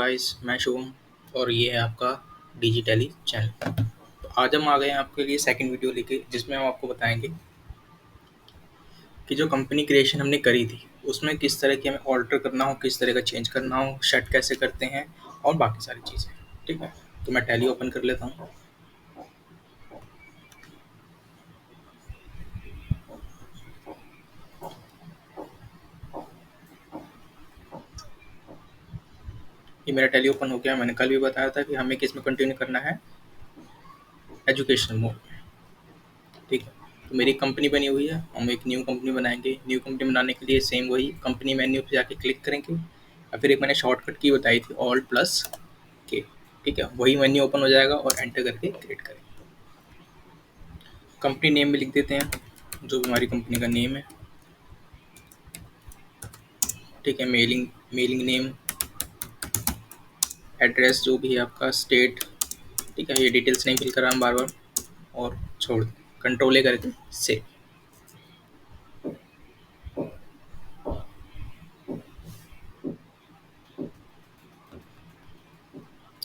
Guys, मैं शुभम और ये है आपका डिजिटली चैनल। तो आज हम आ गए हैं आपके लिए सेकंड वीडियो लेके, जिसमें हम आपको बताएंगे कि जो कंपनी क्रिएशन हमने करी थी उसमें किस तरह की हमें ऑल्टर करना हो, किस तरह का चेंज करना हो, सेट कैसे करते हैं और बाकी सारी चीज़ें। ठीक है, तो मैं टैली ओपन कर लेता हूँ। ये मेरा टैली ओपन हो गया। मैंने कल भी बताया था कि हमें किस में कंटिन्यू करना है, एजुकेशन मोड में। ठीक है, तो मेरी कंपनी बनी हुई है, हम एक न्यू कंपनी बनाएंगे। न्यू कंपनी बनाने के लिए सेम वही कंपनी मेन्यू पे जाके क्लिक करेंगे या फिर एक मैंने शॉर्टकट की बताई थी, ऑल्ट प्लस के। ठीक है, वही मेन्यू ओपन हो जाएगा और एंटर करके क्रिएट करेंगे। कंपनी नेम में लिख देते हैं जो भी हमारी कंपनी का नेम है। ठीक है, मेलिंग मेलिंग नेम, एड्रेस जो भी है आपका, स्टेट। ठीक है, ये डिटेल्स नहीं फिल करा हम बार बार, और छोड़ कंट्रोल ए करके सेव।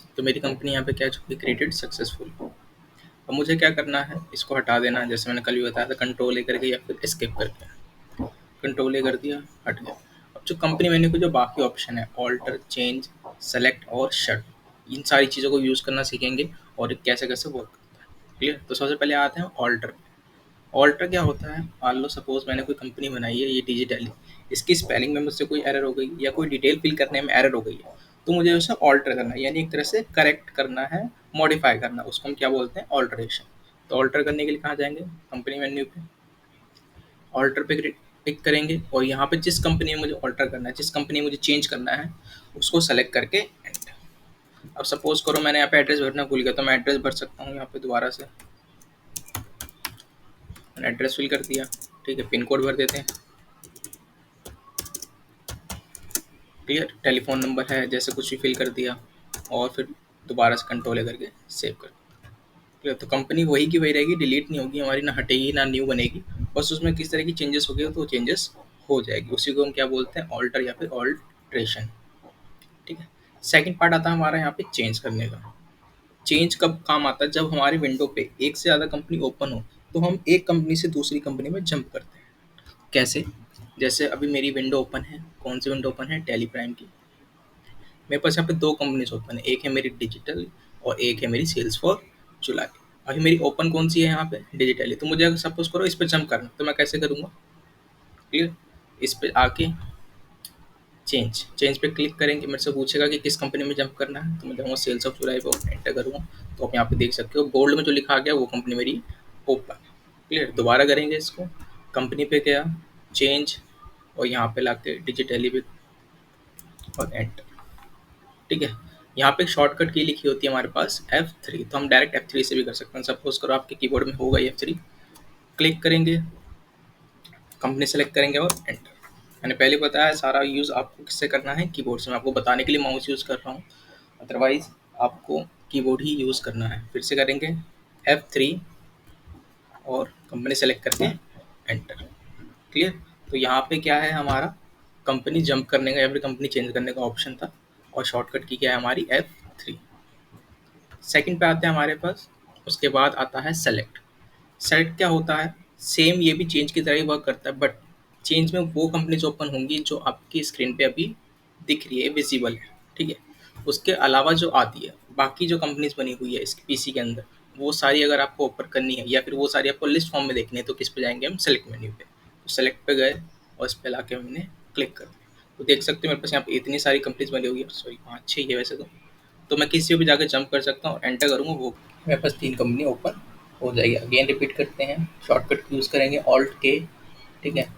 तो मेरी कंपनी यहाँ पे क्या चुकी, क्रिएटेड सक्सेसफुल। अब मुझे क्या करना है, इसको हटा देना है। जैसे मैंने कल भी बताया था, कंट्रोल ए करके या फिर एस्केप करके। कंट्रोल ए कर दिया, हट गया। अब जो कंपनी मेन्यू के जो बाकी ऑप्शन है, ऑल्टर, चेंज, सेलेक्ट और शट, इन सारी चीज़ों को यूज़ करना सीखेंगे और कैसे कैसे वर्क करता है। क्लियर। तो सबसे पहले आते हैं ऑल्टर। ऑल्टर क्या होता है, मान लो सपोज मैंने कोई कंपनी बनाई है, ये डिजिटली, इसकी स्पेलिंग में मुझसे कोई एरर हो गई या कोई डिटेल फिल करने में एरर हो गई है, तो मुझे उसे ऑल्टर करना है, यानी एक तरह से करेक्ट करना है, मॉडिफाई करना, उसको हम क्या बोलते हैं, ऑल्टरेशन। तो ऑल्टर करने के लिए कहाँ जाएंगे, कंपनी मेन्यू पे ऑल्टर पे क्लिक करेंगे और यहाँ पे जिस कंपनी में मुझे ऑल्टर करना है, जिस कंपनी में मुझे चेंज करना है, उसको सेलेक्ट करके एंटर। अब सपोज करो मैंने यहाँ पे एड्रेस भरना भूल गया, तो मैं एड्रेस भर सकता हूँ यहाँ पे दोबारा से। मैंने एड्रेस फिल कर दिया। ठीक है, पिन कोड भर देते हैं। क्लियर। टेलीफोन नंबर है, जैसे कुछ भी फिल कर दिया और फिर दोबारा से कंट्रोल करके सेव कर। क्लियर। तो कंपनी वही की वही रहेगी, डिलीट नहीं होगी हमारी, ना हटेगी ना न्यू बनेगी। बस उसमें किस तरह की चेंजेस हो गए तो चेंजेस हो जाएगी, उसी को हम क्या बोलते हैं, ऑल्टर या फिर ऑल्ट्रेशन। ठीक है। सेकंड पार्ट आता है हमारा यहाँ पे चेंज करने का। चेंज कब काम आता है, जब हमारे विंडो पे एक से ज़्यादा कंपनी ओपन हो, तो हम एक कंपनी से दूसरी कंपनी में जंप करते हैं। कैसे, जैसे अभी मेरी विंडो ओपन है, कौन सी विंडो ओपन है, टेली प्राइम की। मेरे पास यहाँ पे दो कंपनीज ओपन है, एक है मेरी डिजिटल और एक है मेरी सेल्स फॉर जुलाई। अभी मेरी ओपन कौन सी है यहाँ पे, डिजिटली। तो मुझे अगर सपोज करो इस पर जंप करना, तो मैं कैसे करूँगा, क्लियर। इस पे आके चेंज चेंज पे क्लिक करेंगे, मेरे से पूछेगा कि किस कंपनी में जंप करना है, तो मैं जाऊँगा सेल्स ऑफ जुलाई पर एंटर करूँगा। तो आप यहाँ पे देख सकते हो गोल्ड में जो लिखा आ गया वो कंपनी मेरी ओपन। क्लियर। दोबारा करेंगे इसको, कंपनी पे गया, चेंज, और यहाँ पे लाके डिजिटली पे और एंटर। ठीक है। यहाँ पे शॉर्टकट की लिखी होती है हमारे पास F3, तो हम डायरेक्ट F3 से भी कर सकते हैं। सपोज करो आपके कीबोर्ड में होगा F3, क्लिक करेंगे, कंपनी सेलेक्ट करेंगे और एंटर। मैंने पहले बताया सारा यूज़ आपको किससे करना है, कीबोर्ड से। मैं आपको बताने के लिए माउस यूज़ कर रहा हूँ, अदरवाइज आपको कीबोर्ड ही यूज़ करना है। फिर से करेंगे F3 और कंपनी सेलेक्ट करके एंटर। क्लियर। तो यहाँ पे क्या है, हमारा कंपनी जंप करने का या फिर कंपनी चेंज करने का ऑप्शन था, और शॉर्टकट की क्या है हमारी F3। सेकंड पे आते हैं हमारे पास, उसके बाद आता है सेलेक्ट। सेलेक्ट क्या होता है, सेम ये भी चेंज की तरह ही वर्क करता है, बट चेंज में वो कंपनीज ओपन होंगी जो आपकी स्क्रीन पे अभी दिख रही है, विजिबल है। ठीक है। उसके अलावा जो आती है, बाकी जो कंपनीज बनी हुई है इस पीसी के अंदर, वो सारी अगर आपको ओपन करनी है या फिर वो सारी आपको लिस्ट फॉर्म में देखनी है, तो किस पे जाएंगे हम, सेलेक्ट मेन्यू पे। तो सेलेक्ट पे गए और इस पे लाके हमने क्लिक कर दिया, तो देख सकते हो मेरे पास यहाँ पे इतनी सारी कंपनीज बनी हुई है। सॉरी, 5-6 ही है वैसे तो मैं किसी भी जाकर जंप कर सकता हूँ, एंटर करूँगा, वो मेरे पास 3 कंपनी ओपन हो जाएगी। अगेन रिपीट करते हैं, शॉर्टकट यूज़ करेंगे ऑल्ट के। ठीक है,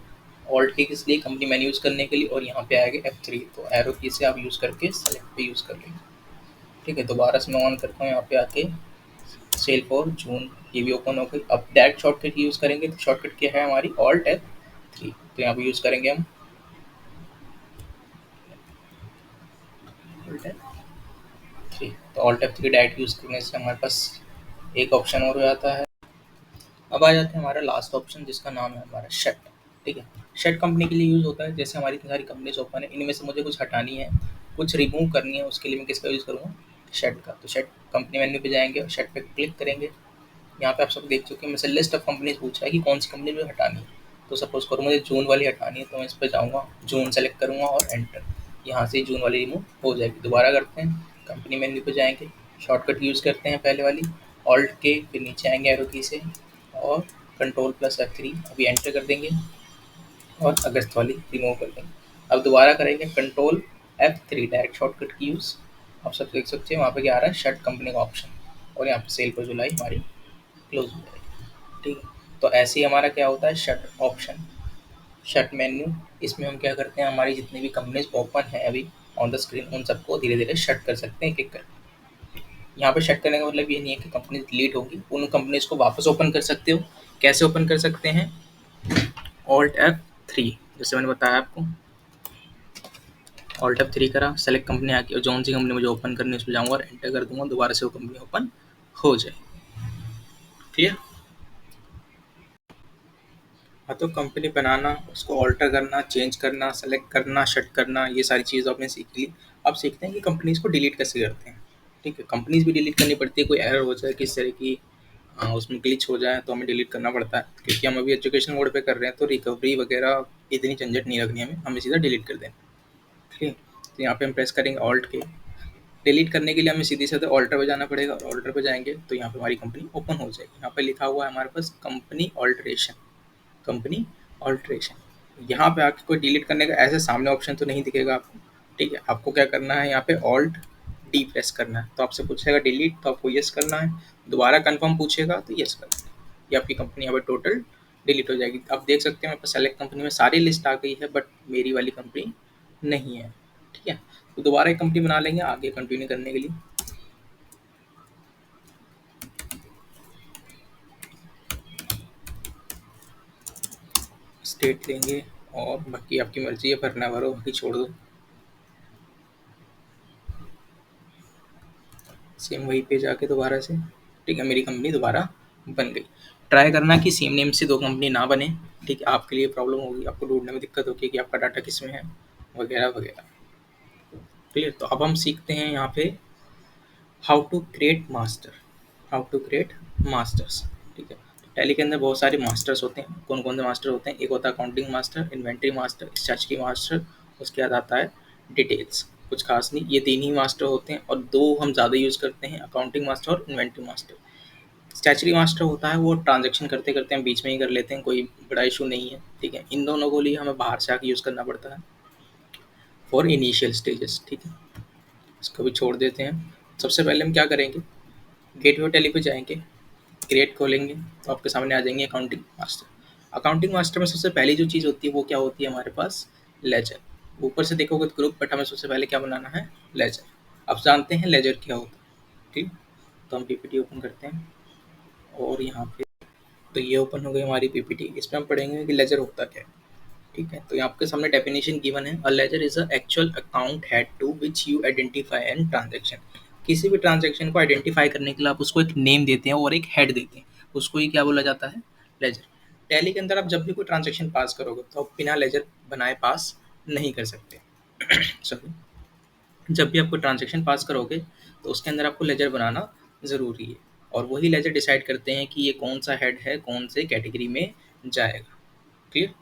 ऑल्ट के किस लिए, कंपनी मेन्यू यूज़ करने के लिए, और यहाँ पे आएगा F3, तो एरो की से आप यूज़ करके सेलेक्ट पे यूज़ कर लेंगे। ठीक है, दोबारा से मैं ऑन करता हूँ, यहाँ पे आके सेल फॉर जून, ये भी ओपन हो गई। अब डायरेक्ट शॉर्टकट यूज़ करेंगे, तो शॉर्टकट क्या है हमारी, ऑल्ट F3, तो यहाँ पे यूज़ करेंगे हम ऑल्ट F3। तो ऑल्ट F3 डायरेक्ट यूज़ करने से हमारे पास एक ऑप्शन और हो जाता है। अब आ जाते हैं हमारा लास्ट ऑप्शन, जिसका नाम है हमारा शट। ठीक है, शट कंपनी के लिए यूज़ होता है, जैसे हमारी इतनी सारी कंपनीज ओपन है, इनमें से मुझे कुछ हटानी है, कुछ रिमूव करनी है उसके लिए मैं किसका यूज़ करूँगा, शेड का। तो शेड कंपनी मेन्यू पे जाएंगे और शेड पे क्लिक करेंगे। यहाँ पे आप सब देख चुके हैं, मुझसे लिस्ट ऑफ कंपनीज पूछा है कि कौन सी कंपनी मुझे हटानी है। तो सपोज करो मुझे जून वाली हटानी है, तो मैं इस पर जाऊँगा, जून सेलेक्ट करूँगा और एंटर। यहाँ से जून वाली रिमूव हो जाएगी। दोबारा करते हैं, कंपनी मेन्यू पे जाएंगे, शॉर्टकट यूज़ करते हैं पहले वाली ऑल्ट के, फिर नीचे आएंगे एरो की से और कंट्रोल प्लस F3 अभी एंटर कर देंगे और अगस्त वाली रिमूव कर देंगे। अब दोबारा करेंगे कंट्रोल F3 डायरेक्ट शॉर्टकट की यूज़। आप सब देख सकते हैं वहाँ पे क्या आ रहा है, शट कंपनी का ऑप्शन, और यहाँ पे सेल पर जुलाई हमारी क्लोज हो जाएगी। ठीक है, तो ऐसे ही हमारा क्या होता है, शट ऑप्शन, शट मेन्यू। इसमें हम क्या करते हैं, हमारी जितनी भी कंपनीज ओपन है अभी ऑन द स्क्रीन उन सबको धीरे धीरे शट कर सकते हैं, एक एक कर। यहाँ पे शट करने का मतलब ये नहीं है कि कंपनी डिलीट होगी, उन कंपनीज को वापस ओपन कर सकते हो। कैसे ओपन कर सकते हैं, ऑल्ट F3, जैसे मैंने बताया आपको, ऑल्ट F3 करा, सेलेक्ट कंपनी आके, और जौन सी कंपनी मुझे ओपन करनी है उस पर जाऊँगा और एंटर कर दूंगा, दोबारा से वो कंपनी ओपन हो जाए। क्लियर। हाँ, तो कंपनी बनाना, उसको ऑल्टर करना, चेंज करना, सेलेक्ट करना, शट करना, ये सारी चीज़ आपने सीख ली। अब सीखते हैं कि कंपनीज को डिलीट कैसे करते हैं। ठीक है, कंपनीज भी डिलीट करनी पड़ती है, कोई एरर हो जाए किस तरह की, उसमें ग्लिच हो जाए तो हमें डिलीट करना पड़ता है, क्योंकि हम अभी एजुकेशन मोड पे कर रहे हैं, तो रिकवरी वगैरह इतनी झंझट नहीं रखनी हमें सीधा डिलीट कर देना। ठीक है, तो यहाँ पे हम प्रेस करेंगे ऑल्ट के। डिलीट करने के लिए हमें सीधे सीधे ऑल्टर पे जाना पड़ेगा, और ऑल्टर पे जाएंगे तो यहाँ पे हमारी कंपनी ओपन हो जाएगी। यहाँ पे लिखा हुआ है हमारे पास कंपनी ऑल्ट्रेशन, कंपनी ऑल्ट्रेशन। यहाँ पे आके कोई डिलीट करने का ऐसे सामने ऑप्शन तो नहीं दिखेगा आपको। ठीक है, आपको क्या करना है, यहाँ पे ऑल्ट डी प्रेस करना है, तो आपसे पूछेगा डिलीट, तो आपको यस करना है। दोबारा कंफर्म पूछेगा तो यस करना है, ये आपकी कंपनी यहाँ पे टोटल डिलीट हो जाएगी। आप देख सकते हैं मेरे पास सेलेक्ट कंपनी में सारी लिस्ट आ गई है, बट मेरी वाली कंपनी नहीं है। ठीक है, तो दोबारा एक कंपनी बना लेंगे आगे कंटिन्यू करने के लिए। स्टेट लेंगे और बाकी आपकी मर्जी है, भरना भरो, बाकी छोड़ दो। सेम वही पे जाके दोबारा से, ठीक है, मेरी कंपनी दोबारा बन गई। ट्राई करना कि सेम नेम से दो कंपनी ना बने। ठीक है, आपके लिए प्रॉब्लम होगी, आपको ढूंढने में दिक्कत होगी कि आपका डाटा किस में है, वगैरह वगैरह। क्लियर। तो अब हम सीखते हैं यहाँ पे how to create master, how to create masters. ठीक है, टैली के अंदर बहुत सारे मास्टर्स होते हैं। कौन कौन से मास्टर होते हैं, एक होता है accounting master, inventory master, statutory master, उसके बाद आता है डिटेल्स। कुछ खास नहीं, ये तीन ही मास्टर होते हैं, और दो हम ज़्यादा यूज़ करते हैं, अकाउंटिंग मास्टर और इन्वेंट्री मास्टर। स्टैट्यूटरी मास्टर होता है वो ट्रांजैक्शन करते करते हम बीच में ही कर लेते हैं, कोई बड़ा इशू नहीं है। ठीक है, इन दोनों को लिए हमें बाहर से आके यूज़ करना पड़ता है फॉर इनिशियल स्टेजेस। ठीक है, इसको भी छोड़ देते हैं। सबसे पहले हम क्या करेंगे, गेटवे टैली पे जाएंगे, क्रिएट खोलेंगे, तो आपके सामने आ जाएंगे अकाउंटिंग मास्टर। अकाउंटिंग मास्टर में सबसे पहली जो चीज़ होती है वो क्या होती है हमारे पास, लेजर। ऊपर से देखोगे तो ग्रुप, बट हमें सबसे पहले क्या बनाना है, लेजर। आप जानते हैं लेजर क्या होता है। ठीक, तो हम पीपीटी ओपन करते हैं और यहाँ पे, तो ये ओपन हो गई हमारी पीपीटी। इसमें हम पढ़ेंगे कि लेजर होता क्या है। ठीक है, तो यहाँ आपके सामने डेफिनेशन गिवन है, a ledger is a actual account head to which you identify an transaction. किसी भी ट्रांजेक्शन को आइडेंटिफाई करने के लिए आप उसको एक नेम देते हैं और एक हेड देते हैं, उसको ही क्या बोला जाता है, लेजर। टैली के अंदर आप जब भी कोई ट्रांजेक्शन पास करोगे तो आप बिना लेजर बनाए पास नहीं कर सकते। सॉरी, जब भी आपको ट्रांजेक्शन पास करोगे तो उसके अंदर आपको लेजर बनाना ज़रूरी है, और वही लेजर डिसाइड करते हैं कि ये कौन सा हेड है, कौन से कैटेगरी में जाएगा। क्लियर।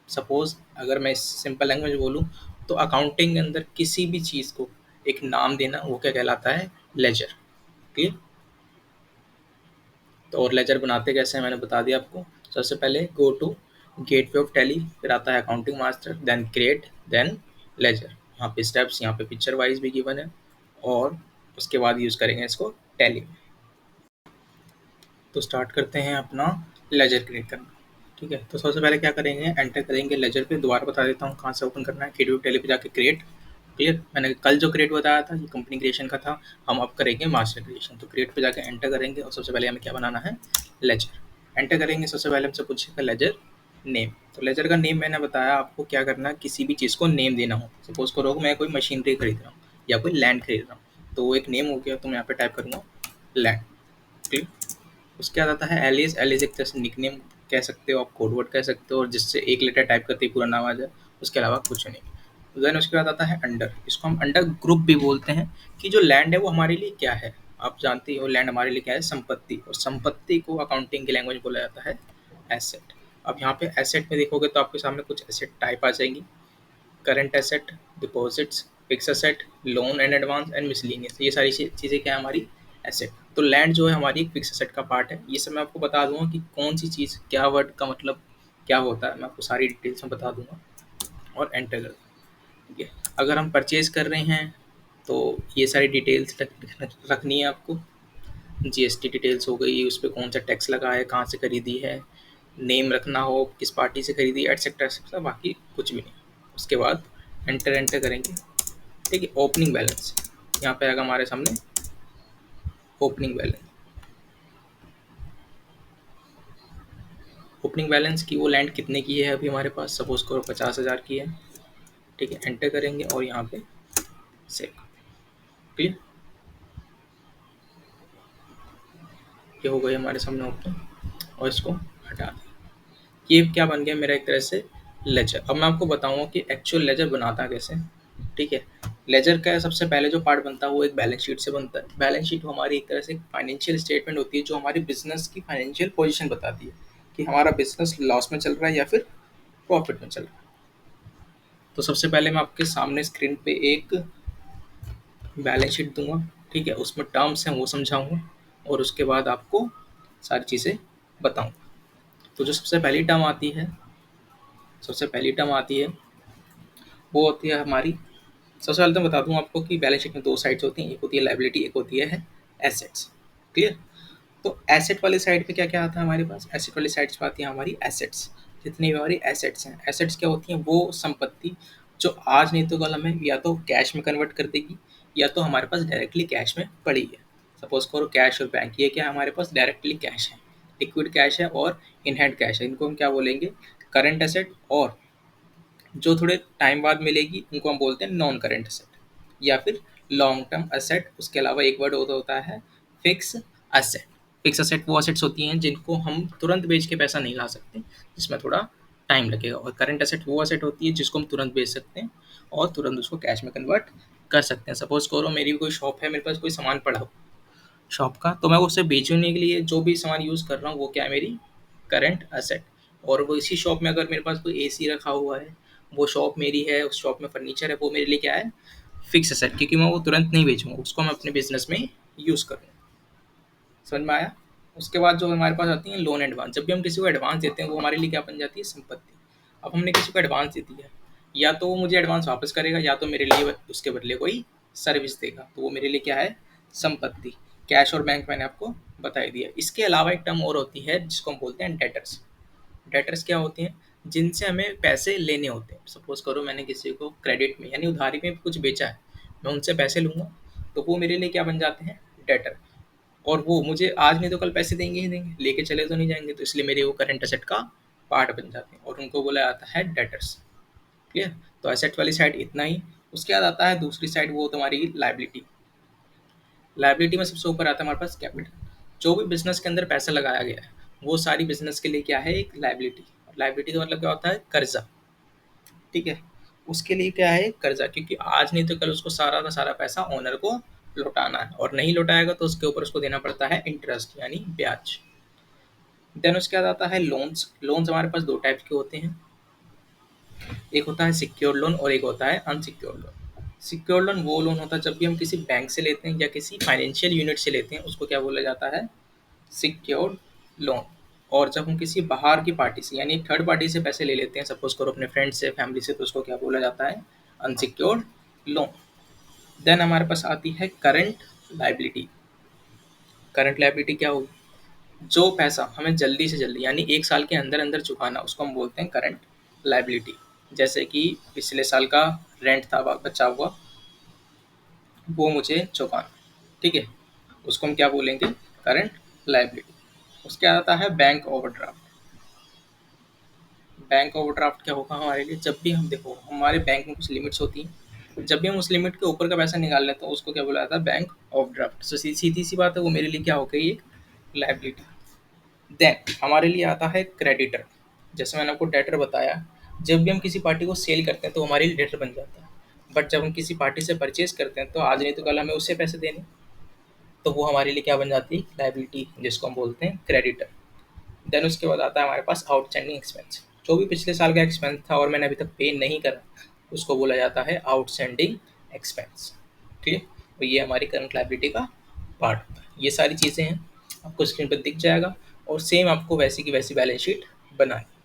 सपोज अगर मैं सिंपल लैंग्वेज बोलूँ तो अकाउंटिंग के अंदर किसी भी चीज़ को एक नाम देना वो क्या कहलाता है, लेजर। क्लियर। तो और लेजर बनाते कैसे हैं मैंने बता दिया आपको। सबसे पहले go to gateway of Tally, फिर आता है accounting master, then create, then ledger. यहाँ पे स्टेप्स, यहाँ पे पिक्चर वाइज भी गिवन है, और उसके बाद यूज़ करेंगे इसको टैली में। तो स्टार्ट करते हैं अपना लेजर क्रिएट करना। ठीक है, तो सबसे पहले क्या करेंगे, एंटर करेंगे लेजर पे। दोबारा बता देता हूँ कहाँ से ओपन करना है, गेटवे टैली पे जाके क्रिएट। क्लियर। मैंने कल जो क्रिएट बताया था ये कंपनी क्रिएशन का था, हम अब करेंगे मास्टर क्रिएशन। तो क्रिएट पे जाके एंटर करेंगे और सबसे पहले हमें क्या बनाना है, लेजर। एंटर करेंगे, सबसे पहले हमसे पूछेगा लेजर नेम। तो लेजर का नेम मैंने बताया आपको क्या करना है, किसी भी चीज़ को नेम देना हो। सपोज करो मैं कोई मशीनरी खरीद रहा हूँ या कोई लैंड खरीद रहा हूँ, तो वो एक नेम हो गया, तो मैं यहाँ पे टाइप करूँगा लैंड। क्लियर। उसके बाद आता है एलिस। एलिस एक तरह से निकनेम कह सकते हो, आप कोड वर्ड कह सकते हो, और जिससे एक लेटर टाइप करते ही पूरा नाम आ जाए, उसके अलावा कुछ नहीं। देन उसके बाद आता है अंडर, इसको हम अंडर ग्रुप भी बोलते हैं, कि जो लैंड है वो हमारे लिए क्या है। आप जानते हो लैंड हमारे लिए क्या है, संपत्ति, और संपत्ति को अकाउंटिंग की लैंग्वेज बोला जाता है एसेट। अब यहाँ पे एसेट में देखोगे तो आपके सामने कुछ एसेट टाइप आ जाएंगी, current asset, deposits, fix asset, loan and advance and miscellaneous. ये सारी चीज़ें क्या है हमारी एसेट। तो लैंड जो है हमारी एक फिक्स एसेट का पार्ट है। ये सब मैं आपको बता दूंगा कि कौन सी चीज़ क्या, वर्ड का मतलब क्या होता है, मैं आपको सारी डिटेल्स में बता दूंगा और एंटर कर दूंगा। ठीक है, अगर हम परचेज कर रहे हैं तो ये सारी डिटेल्स रखनी है आपको। जीएसटी डिटेल्स हो गई, उस पर कौन सा टैक्स लगा है, कहाँ से खरीदी है, नेम रखना हो, किस पार्टी से खरीदी, एटसेट्रा एटसेट्रा, बाकी कुछ भी नहीं। उसके बाद एंटर एंटर करेंगे। ठीक है, ओपनिंग बैलेंस यहाँ पे आएगा हमारे सामने, ओपनिंग बैलेंस। ओपनिंग बैलेंस की वो लैंड कितने की है अभी हमारे पास, सपोज करो 50,000 की है। ठीक है, एंटर करेंगे और यहाँ पे सेव। क्लियर, ये हो गई हमारे सामने ओपनिंग, और इसको हटा दें। ये क्या बन गया मेरा एक तरह से लेजर। अब मैं आपको बताऊंगा कि एक्चुअल लेजर बनाता कैसे। ठीक है, लेजर का सबसे पहले जो पार्ट बनता है वो एक बैलेंस शीट से बनता है। बैलेंस शीट हमारी एक तरह से फाइनेंशियल स्टेटमेंट होती है, जो हमारी बिजनेस की फाइनेंशियल पोजीशन बताती है कि हमारा बिजनेस लॉस में चल रहा है या फिर प्रॉफिट में चल रहा है। तो सबसे पहले मैं आपके सामने स्क्रीन पे एक बैलेंस शीट दूंगा। ठीक है, उसमें टर्म्स हैं वो समझाऊंगा, और उसके बाद आपको सारी चीज़ें बताऊंगा। तो जो सबसे पहली टर्म आती है वो होती है हमारी। सबसे पहले तो बता दूं आपको कि बैलेंस शीट में दो साइड्स होती हैं, एक होती है लायबिलिटी, एक होती है एसेट्स। क्लियर। तो एसेट वाली साइड पे क्या क्या आता है हमारे पास, एसेट वाली साइड पे आती है हमारी एसेट्स। जितनी भी हमारी एसेट्स हैं, एसेट्स क्या होती हैं, वो संपत्ति जो आज नहीं तो कल हमें या तो कैश में कन्वर्ट कर देगी, या तो हमारे पास डायरेक्टली कैश में पड़ी है। सपोज करो कैश और बैंक, ये क्या है हमारे पास डायरेक्टली कैश है, लिक्विड कैश है और इन हैंड कैश है। इनको हम क्या बोलेंगे, करंट एसेट। और जो थोड़े टाइम बाद मिलेगी उनको हम बोलते हैं नॉन करेंट एसेट या फिर लॉन्ग टर्म एसेट। उसके अलावा एक वर्ड होता है फिक्स एसेट। फिक्स एसेट वो एसेट्स होती हैं जिनको हम तुरंत बेच के पैसा नहीं ला सकते, जिसमें थोड़ा टाइम लगेगा। और करंट एसेट वो एसेट होती है जिसको हम तुरंत बेच सकते हैं और तुरंत उसको कैश में कन्वर्ट कर सकते हैं। सपोज करो मेरी भी कोई शॉप है, मेरे पास कोई सामान पड़ा हो शॉप का, तो मैं उसे बेचने के लिए जो भी सामान यूज़ कर रहा हूँ वो क्या है, मेरी करंट एसेट। और वो इसी शॉप में अगर मेरे पास कोई एसी रखा हुआ है, वो शॉप मेरी है, उस शॉप में फर्नीचर है, वो मेरे लिए क्या है, फिक्स एसेट, क्योंकि मैं वो तुरंत नहीं बेचूंगा, उसको मैं अपने बिजनेस में यूज़ करूँगा। समझ में आया। उसके बाद जो हमारे पास आती है लोन एडवांस। जब भी हम किसी को एडवांस देते हैं वो हमारे लिए क्या बन जाती है, संपत्ति। अब हमने किसी को एडवांस दे दिया, या तो वो मुझे एडवांस वापस करेगा या तो मेरे लिए उसके बदले कोई सर्विस देगा, तो वो मेरे लिए क्या है, संपत्ति। कैश और बैंक मैंने आपको बता ही दिया। इसके अलावा एक टर्म और होती है जिसको हम बोलते हैं डेटर्स। डेटर्स क्या होती हैं, जिनसे हमें पैसे लेने होते हैं। सपोज करो मैंने किसी को क्रेडिट में यानी उधारी में कुछ बेचा है, मैं उनसे पैसे लूँगा, तो वो मेरे लिए क्या बन जाते हैं, डेटर। और वो मुझे आज नहीं तो कल पैसे देंगे ही देंगे, लेके चले तो नहीं जाएंगे, तो इसलिए मेरे वो करंट एसेट का पार्ट बन जाते हैं और उनको बोला जाता है डेटर्स। क्लियर। तो एसेट वाली साइड इतना ही। उसके बाद आता है दूसरी साइड, वो तुम्हारी लाइबिलिटी। लाइबिलिटी में सबसे ऊपर आता है हमारे पास कैपिटल। जो भी बिजनेस के अंदर पैसा लगाया गया है वो सारी बिजनेस के लिए क्या है, एक लाइबिलिटी। लाइबिलिटी का मतलब क्या होता है, कर्जा। ठीक है, उसके लिए क्या है, कर्जा, क्योंकि आज नहीं तो कल उसको सारा का सारा पैसा ओनर को लौटाना है, और नहीं लौटाएगा तो उसके ऊपर उसको देना पड़ता है इंटरेस्ट यानी ब्याज। देन उसके बाद आता है लोन्स। लोन्स हमारे पास दो टाइप के होते हैं, एक होता है सिक्योर लोन और एक होता है अनसिक्योर लोन। सिक्योर लोन वो लोन होता है जब भी हम किसी बैंक से लेते हैं या किसी फाइनेंशियल यूनिट से लेते हैं, उसको क्या बोला जाता है, सिक्योर्ड लोन। और जब हम किसी बाहर की पार्टी से यानी थर्ड पार्टी से पैसे ले लेते हैं, सपोज करो अपने फ्रेंड से, फैमिली से, तो उसको क्या बोला जाता है, अनसिक्योर्ड लोन। देन हमारे पास आती है करंट लाइबिलिटी। करंट लाइबिलिटी क्या होगी, जो पैसा हमें जल्दी से जल्दी यानी एक साल के अंदर अंदर चुकाना, उसको हम बोलते हैं करंट लाइबिलिटी। जैसे कि पिछले साल का रेंट था बचा हुआ, वो मुझे चुकाना। ठीक है, उसको हम क्या बोलेंगे, करंट लाइबिलिटी। उसके आता है बैंक ओवरड्राफ्ट। बैंक ओवरड्राफ्ट क्या होगा हमारे लिए, जब भी हम देखो हमारे बैंक में कुछ लिमिट्स होती हैं, जब भी हम उस लिमिट के ऊपर का पैसा निकाल लेते हैं उसको क्या बोला जाता है, बैंक ओवरड्राफ्ट। तो सीधी सी बात है, वो मेरे लिए क्या हो गई, एक लाइबिलिटी। देन हमारे लिए आता है क्रेडिटर। जैसे मैंने आपको डेटर बताया, जब भी हम किसी पार्टी को सेल करते हैं तो हमारे लिए डेटर बन जाता है, बट जब हम किसी पार्टी से परचेज करते हैं तो आज नहीं तो कल हमें उससे पैसे देने, तो वो हमारे लिए क्या बन जाती है, लाइबिलिटी, जिसको हम बोलते हैं क्रेडिटर। देन उसके बाद आता है हमारे पास आउटस्टैंडिंग एक्सपेंस। जो भी पिछले साल का एक्सपेंस था और मैंने अभी तक पे नहीं करा, उसको बोला जाता है आउटस्टैंडिंग एक्सपेंस। ठीक है, तो ये हमारी करंट लाइबिलिटी का पार्ट होता है। ये सारी चीज़ें हैं, आपको स्क्रीन पर दिख जाएगा, और सेम आपको वैसी की वैसी बैलेंस शीट बनानी।